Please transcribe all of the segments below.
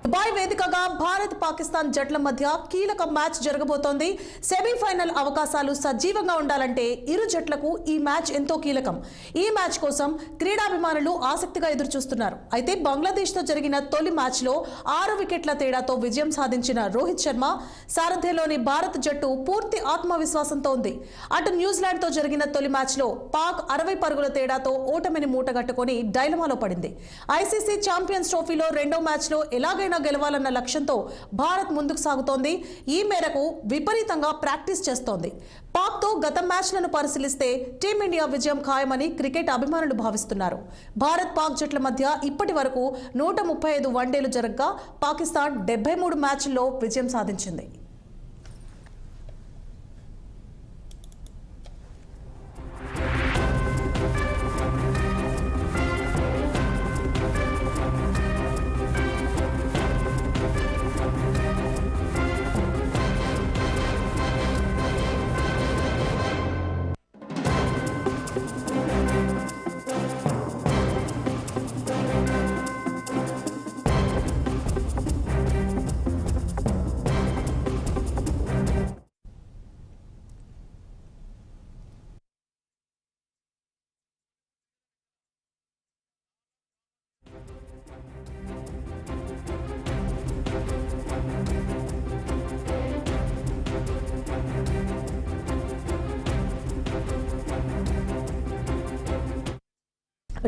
Dubai వేదికగా భారత్ పాకిస్తాన్ జట్ల మధ్య కీలక మ్యాచ్ జరగబోతోంది. సెమీఫైనల్ అవకాశాలు సజీవంగా ఉండాలంటే ఇరు జట్లకు ఈ మ్యాచ్ ఎంతో కీలకం. ఈ మ్యాచ్ కోసం క్రీడాభిమానులు ఆసక్తిగా ఎదురుచూస్తున్నారు. అయితే బంగ్లాదేశ్తో జరిగిన తొలి మ్యాచ్లో 6 వికెట్ల తేడాతో విజయం సాధించిన రోహిత్ శర్మ సారథ్యంలోని భారత్ జట్టు పూర్తి ఆత్మవిశ్వాసంతో ఉంది. అటు న్యూజిలాండ్తో జరిగిన తొలి మ్యాచ్లో పాక్ 60 పరుగుల తేడాతో ఓటమిని మూటగట్టుకుని డైలమాలో పడింది. ఐసీసీ ఛాంపియన్స్ ట్రోఫీలో రెండో మ్యాచ్లో ఎలాగైనా గెలవాలన్న లక్ష్యంతో భారత్ ముందుకు సాగుతోంది. ఈ మేరకు విపరీతంగా ప్రాక్టీస్ చేస్తోంది. పాక్తో గత మ్యాచ్లను పరిశీలిస్తే టీమిండియా విజయం ఖాయమని క్రికెట్ అభిమానులు భావిస్తున్నారు. భారత్ పాక్ జట్ల మధ్య ఇప్పటి వరకు 135 వన్డేలు జరగగా పాకిస్తాన్ 73 మ్యాచ్ల్లో విజయం సాధించింది.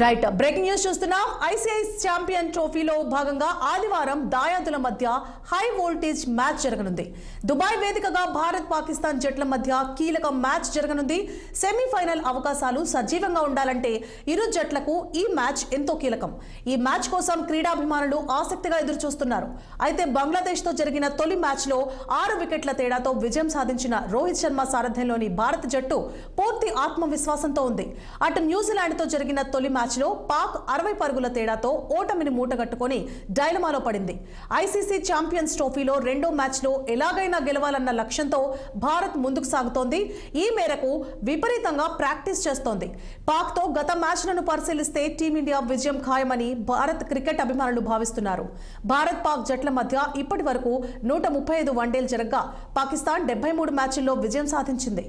రైట్, బ్రేకింగ్ న్యూస్ చూస్తున్నాం. ఐసీఐ ఛాంపియన్ ట్రోఫీలో భాగంగా ఆదివారం దాయాదుల మధ్య హై వోల్టేజ్ మ్యాచ్ జరగనుంది. దుబాయ్ వేదికగా భారత్ పాకిస్తాన్ జట్ల మధ్య కీలక మ్యాచ్ జరగనుంది. సెమీఫైనల్ అవకాశాలు సజీవంగా ఉండాలంటే ఇరు జట్లకు ఈ మ్యాచ్ ఎంతో కీలకం. ఈ మ్యాచ్ కోసం క్రీడాభిమానులు ఆసక్తిగా ఎదురుచూస్తున్నారు. అయితే బంగ్లాదేశ్తో జరిగిన తొలి మ్యాచ్లో 6 వికెట్ల తేడాతో విజయం సాధించిన రోహిత్ శర్మ సారథ్యంలోని భారత జట్టు పూర్తి ఆత్మవిశ్వాసంతో ఉంది. అటు న్యూజిలాండ్తో జరిగిన తొలి మ్యాచ్లో పాక్ 60 పరుగుల తేడాతో ఓటమిని మూటగట్టుకుని డైలమాలో పడింది. ఐసీసీ ఛాంపియన్స్ ట్రోఫీలో రెండో మ్యాచ్లో ఎలాగైనా గెలవాలన్న లక్ష్యంతో భారత్ ముందుకు సాగుతోంది. ఈ మేరకు విపరీతంగా ప్రాక్టీస్ చేస్తోంది. పాక్తో గత మ్యాచ్లను పరిశీలిస్తే టీమిండియా విజయం ఖాయమని భారత్ క్రికెట్ అభిమానులు భావిస్తున్నారు. భారత్ పాక్ జట్ల మధ్య ఇప్పటి వరకు 135 వన్డేలు జరగగా పాకిస్తాన్ 73 మ్యాచ్ల్లో విజయం సాధించింది.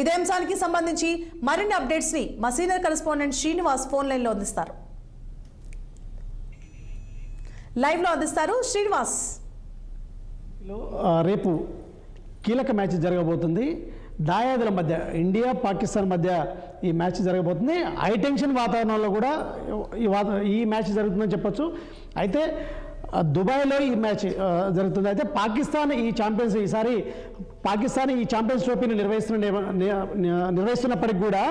ఇదే అంశానికి సంబంధించి మరిన్ని అప్డేట్స్ ని మా senior correspondent Srinivas phone line లో అందిస్తారు. లైవ్ లో అందిస్తారు శ్రీనివాస్. రేపు కీలక మ్యాచ్ జరగబోతుంది. దాయాదుల మధ్య ఇండియా పాకిస్తాన్ మధ్య ఈ మ్యాచ్ జరగబోతుంది. హై టెన్షన్ వాతావరణంలో కూడా ఈ మ్యాచ్ జరుగుతుందని చెప్పొచ్చు. అయితే దుబాయ్లో ఈ మ్యాచ్ జరుగుతుంది. అయితే పాకిస్తాన్ ఈసారి ఈ ఛాంపియన్స్ ట్రోఫీని నిర్వహిస్తున్నప్పటికి కూడా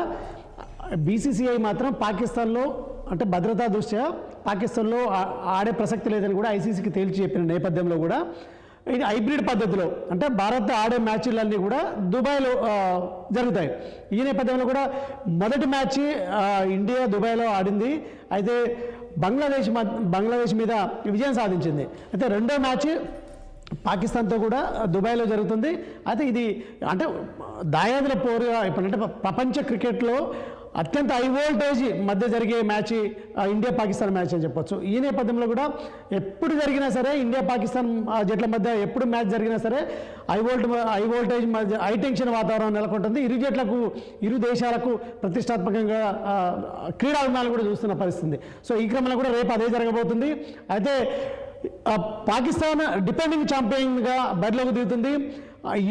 బీసీసీఐ మాత్రం పాకిస్తాన్లో అంటే భద్రతా దృష్ట్యా పాకిస్తాన్లో ఆడే ప్రసక్తి లేదని కూడా ఐసీసీకి తేల్చి చెప్పిన నేపథ్యంలో కూడా ఇది హైబ్రిడ్ పద్ధతిలో అంటే భారత్ ఆడే మ్యాచ్లన్నీ కూడా దుబాయ్లో జరుగుతాయి. ఈ నేపథ్యంలో కూడా మొదటి మ్యాచ్ ఇండియా దుబాయ్లో ఆడింది. అయితే బంగ్లాదేశ్ మీద విజయం సాధించింది. అయితే రెండో మ్యాచ్ పాకిస్తాన్తో కూడా దుబాయ్లో జరుగుతుంది. అయితే ఇది అంటే దాయాదుల పోరుగా ఇప్పుడంటే ప్రపంచ క్రికెట్లో అత్యంత హై వోల్టేజ్ మధ్య జరిగే మ్యాచ్ ఇండియా పాకిస్తాన్ మ్యాచ్ అని చెప్పొచ్చు. ఈ నేపథ్యంలో కూడా ఎప్పుడు జరిగినా సరే ఇండియా పాకిస్తాన్ జట్ల మధ్య ఎప్పుడు మ్యాచ్ జరిగినా సరే హై వోల్టేజ్ మధ్య హై టెన్షన్ వాతావరణం నెలకొంటుంది. ఇరు దేశాలకు ప్రతిష్టాత్మకంగా క్రీడాభిమానులు కూడా చూస్తున్న పరిస్థితి. సో ఈ క్రమంలో కూడా రేపు అదే జరగబోతుంది. అయితే పాకిస్తాన్ డిపెండింగ్ ఛాంపియన్గా బరిలోకి దిగుతుంది.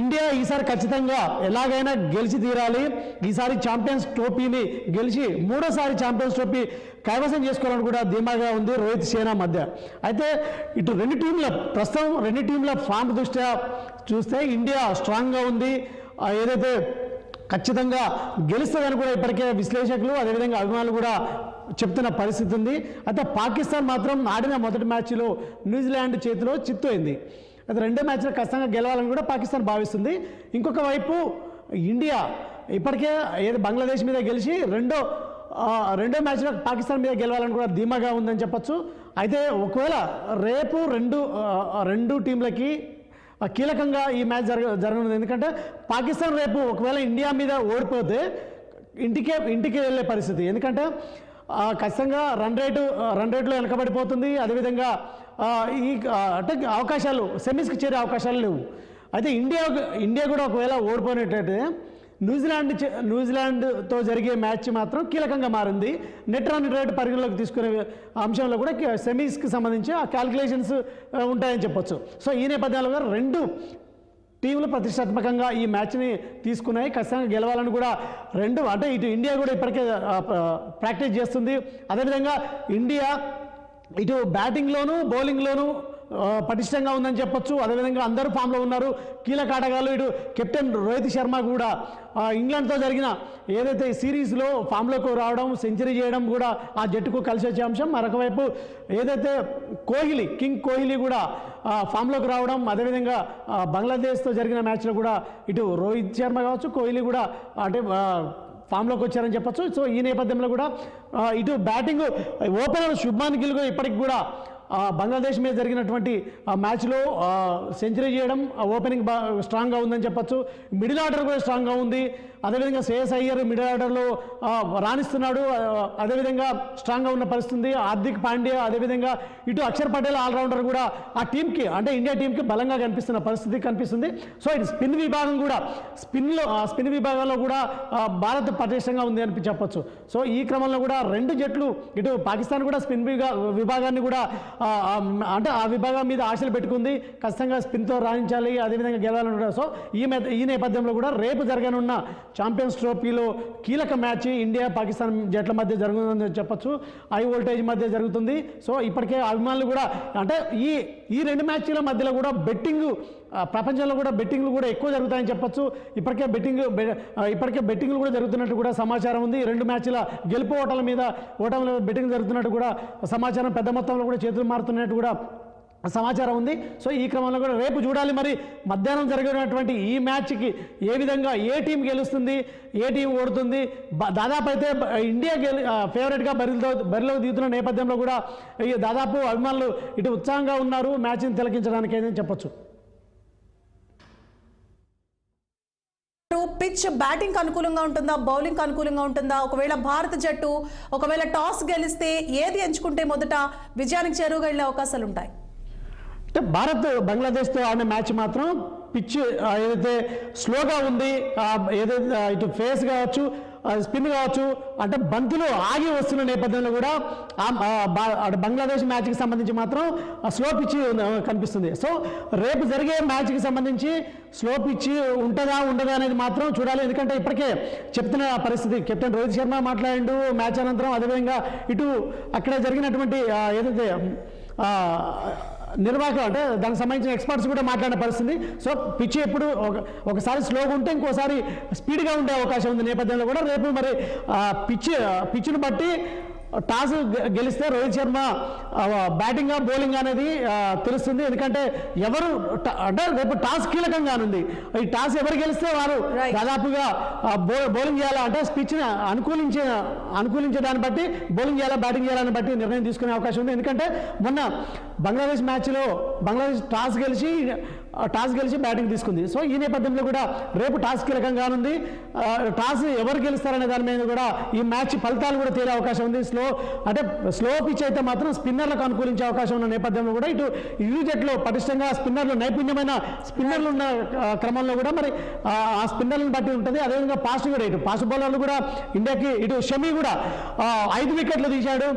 ఇండియా ఈసారి ఖచ్చితంగా ఎలాగైనా గెలిచి తీరాలి. ఈసారి ఛాంపియన్స్ ట్రోఫీని గెలిచి మూడోసారి ఛాంపియన్స్ ట్రోఫీ కైవసం చేసుకోవాలని కూడా ధీమాగా ఉంది రోహిత్ సేనా మధ్య. అయితే ఇటు ప్రస్తుతం రెండు టీంల ఫామ్ దృష్ట్యా చూస్తే ఇండియా స్ట్రాంగ్గా ఉంది. ఏదైతే ఖచ్చితంగా గెలుస్తుందని కూడా ఇప్పటికే విశ్లేషకులు అదేవిధంగా అభిమానులు కూడా చెప్తున్న పరిస్థితి ఉంది. అయితే పాకిస్తాన్ మాత్రం ఆడిన మొదటి మ్యాచ్లో న్యూజిలాండ్ చేతిలో చిత్తయింది. అయితే రెండో మ్యాచ్లో ఖచ్చితంగా గెలవాలని కూడా పాకిస్తాన్ భావిస్తుంది. ఇంకొక వైపు ఇండియా ఇప్పటికే బంగ్లాదేశ్ మీద గెలిచి రెండో మ్యాచ్లో పాకిస్తాన్ మీద గెలవాలని కూడా ధీమాగా ఉందని చెప్పొచ్చు. అయితే ఒకవేళ రేపు రెండు టీంలకి కీలకంగా ఈ మ్యాచ్ జరగనుంది. ఎందుకంటే పాకిస్తాన్ రేపు ఒకవేళ ఇండియా మీద ఓడిపోతే ఇంటికి వెళ్ళే పరిస్థితి. ఎందుకంటే ఖచ్చితంగా రన్ రేట్లో వెనకబడిపోతుంది. అదేవిధంగా అంటే అవకాశాలు సెమీస్కి చేరే అవకాశాలు లేవు. అయితే ఇండియా కూడా ఒకవేళ ఓడిపోయినట్టయితే న్యూజిలాండ్తో జరిగే మ్యాచ్ మాత్రం కీలకంగా మారింది. నెట్ రన్ రేట్ పరిగణలోకి తీసుకునే అంశంలో కూడా సెమీస్కి సంబంధించి ఆ క్యాల్కులేషన్స్ ఉంటాయని చెప్పొచ్చు. సో ఈ నేపథ్యంలో రెండు టీంలు ప్రతిష్టాత్మకంగా ఈ మ్యాచ్ని తీసుకున్నాయి. ఖచ్చితంగా గెలవాలని కూడా అంటే ఇటు ఇండియా కూడా ఇప్పటికే ప్రాక్టీస్ చేస్తుంది. అదేవిధంగా ఇండియా ఇటు బ్యాటింగ్లోను బౌలింగ్లోను పటిష్టంగా ఉందని చెప్పొచ్చు. అదేవిధంగా అందరూ ఫామ్లో ఉన్నారు. కీలక ఆటగాళ్ళు ఇటు కెప్టెన్ రోహిత్ శర్మ కూడా ఇంగ్లాండ్తో జరిగిన ఏదైతే ఈ సిరీస్లో ఫామ్లోకి రావడం, సెంచరీ చేయడం కూడా ఆ జట్టుకు కలిసి వచ్చే అంశం. మరొక వైపు ఏదైతే కింగ్ కోహ్లీ కూడా ఫామ్లోకి రావడం, అదేవిధంగా బంగ్లాదేశ్తో జరిగిన మ్యాచ్లో కూడా ఇటు రోహిత్ శర్మ కావచ్చు, కోహ్లీ కూడా అంటే ఫామ్లోకి వచ్చారని చెప్పొచ్చు. సో ఈ నేపథ్యంలో కూడా ఇటు బ్యాటింగ్ ఓపెనర్ శుభ్మాన్ గిల్ కూడా ఇప్పటికి కూడా బంగ్లాదేశ్ మీద జరిగినటువంటి మ్యాచ్లో సెంచరీ చేయడం, ఓపెనింగ్ స్ట్రాంగ్గా ఉందని చెప్పొచ్చు. మిడిల్ ఆర్డర్ కూడా స్ట్రాంగ్గా ఉంది. అదేవిధంగా శ్రేయస్ అయ్యర్ మిడిల్ ఆర్డర్లో రాణిస్తున్నాడు. అదేవిధంగా స్ట్రాంగ్గా ఉన్న పరిస్థితి. హార్దిక్ పాండ్యా, అదేవిధంగా ఇటు అక్షర్ పటేల్ ఆల్రౌండర్ కూడా ఆ టీంకి అంటే ఇండియా టీంకి బలంగా కనిపిస్తున్న పరిస్థితి కనిపిస్తుంది. సో ఇటు స్పిన్ విభాగంలో కూడా భారత్ పటిష్టంగా ఉంది అని చెప్పొచ్చు. సో ఈ క్రమంలో కూడా రెండు జట్లు ఇటు పాకిస్తాన్ కూడా స్పిన్ విభాగాన్ని కూడా అంటే ఆ విభాగం మీద ఆశలు పెట్టుకుంది. ఖచ్చితంగా స్పిన్తో రాణించాలి, అదేవిధంగా గెలవాలని. సో ఈ నేపథ్యంలో కూడా రేపు జరగనున్న ఛాంపియన్స్ ట్రోఫీలో కీలక మ్యాచ్ ఇండియా పాకిస్తాన్ జట్ల మధ్య జరుగుతుందని చెప్పొచ్చు. హై వోల్టేజ్ మధ్య జరుగుతుంది. సో ఇప్పటికే అభిమానులు కూడా అంటే ఈ రెండు మ్యాచ్ల మధ్యలో కూడా ప్రపంచంలో కూడా బెట్టింగ్లు కూడా ఎక్కువ జరుగుతాయని చెప్పొచ్చు. ఇప్పటికే బెట్టింగ్లు కూడా జరుగుతున్నట్టు కూడా సమాచారం ఉంది. రెండు మ్యాచ్ల గెలుపు ఓటమి మీద బెట్టింగ్ జరుగుతున్నట్టు కూడా సమాచారం, పెద్ద మొత్తంలో కూడా చేతులు మారుతున్నట్టు కూడా సమాచారం ఉంది. సో ఈ క్రమంలో కూడా రేపు చూడాలి మరి మధ్యాహ్నం జరిగినటువంటి ఈ మ్యాచ్కి ఏ విధంగా ఏ టీం గెలుస్తుంది, ఏ టీం ఓడుతుంది. దాదాపు అయితే ఇండియా ఫేవరెట్గా బరిలో దిగుతున్న నేపథ్యంలో కూడా దాదాపు అభిమానులు ఇటు ఉత్సాహంగా ఉన్నారు మ్యాచ్ని తిలకించడానికి అని చెప్పొచ్చు. పిచ్ బ్యాటింగ్ అనుకూలంగా ఉంటుందా, బౌలింగ్ అనుకూలంగా ఉంటుందా? ఒకవేళ భారత జట్టు టాస్ గెలిస్తే ఏది ఎంచుకుంటే మొదట విజయానికి చేరువగా వెళ్ళే అవకాశాలు ఉంటాయి? అంటే భారత్ బంగ్లాదేశ్తో ఆడిన మ్యాచ్ మాత్రం పిచ్ ఏదైతే స్లోగా ఉంది, ఏదైతే ఇటు ఫేస్ కావచ్చు, స్పిన్ కావచ్చు, అంటే బంతులు ఆగి వస్తున్న నేపథ్యంలో కూడా బంగ్లాదేశ్ మ్యాచ్కి సంబంధించి మాత్రం స్లో పిచ్ కనిపిస్తుంది. సో రేపు జరిగే మ్యాచ్కి సంబంధించి స్లో పిచ్ ఉంటుందా ఉండదా అనేది మాత్రం చూడాలి. ఎందుకంటే ఇప్పటికే చెప్తున్న పరిస్థితి కెప్టెన్ రోహిత్ శర్మ మాట్లాడిండు మ్యాచ్ అనంతరం. అదేవిధంగా ఇటు అక్కడ జరిగినటువంటి ఏదైతే నిర్వాహకులు అంటే దానికి సంబంధించిన ఎక్స్పర్ట్స్ కూడా మాట్లాడిన పరిస్థితి. సో పిచ్ ఎప్పుడు ఒకసారి స్లోగా ఉంటే ఇంకోసారి స్పీడ్గా ఉండే అవకాశం ఉంది నేపథ్యంలో కూడా రేపు మరి పిచ్ను బట్టి టాస్ గెలిస్తే రోహిత్ శర్మ బ్యాటింగ్ బౌలింగ్ అనేది తెలుస్తుంది. ఎందుకంటే అంటే రేపు టాస్ కీలకంగా ఉంది. ఈ టాస్ ఎవరు గెలిస్తే వారు దాదాపుగా బౌలింగ్ చేయాలా అంటే పిచ్ని అనుకూలించే దాన్ని బట్టి బౌలింగ్ చేయాలా బ్యాటింగ్ చేయాలని బట్టి నిర్ణయం తీసుకునే అవకాశం ఉంది. ఎందుకంటే మొన్న బంగ్లాదేశ్ మ్యాచ్లో బంగ్లాదేశ్ టాస్ గెలిచి బ్యాటింగ్ తీసుకుంది. సో ఈ నేపథ్యంలో కూడా రేపు టాస్ కీలకంగా ఉంది. టాస్ ఎవరు గెలుస్తారనే దాని మీద కూడా ఈ మ్యాచ్ ఫలితాలు కూడా తేలే అవకాశం ఉంది. స్లో పిచ్ అయితే మాత్రం స్పిన్నర్లకు అనుకూలించే అవకాశం ఉన్న నేపథ్యంలో కూడా ఇరు జట్లు పటిష్టంగా నైపుణ్యమైన స్పిన్నర్లు ఉన్న క్రమంలో కూడా మరి ఆ స్పిన్నర్లను బట్టి ఉంటుంది. అదేవిధంగా ఫాస్ట్ బౌలర్లు కూడా ఇండియాకి ఇటు షమి కూడా 5 వికెట్లు తీశాడు.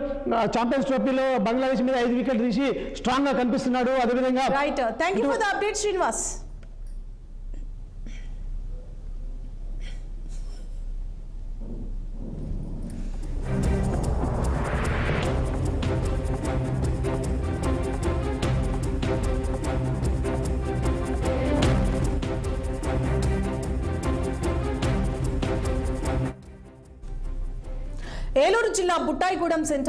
ఛాంపియన్స్ ట్రోఫీలో బంగ్లాదేశ్ మీద 5 వికెట్లు తీసి స్ట్రాంగ్ గా కనిపిస్తున్నాడు. అదేవిధంగా thank you for the update Srinivas. Eluru జిల్లా బుట్టాయిగూడెం సెంటర్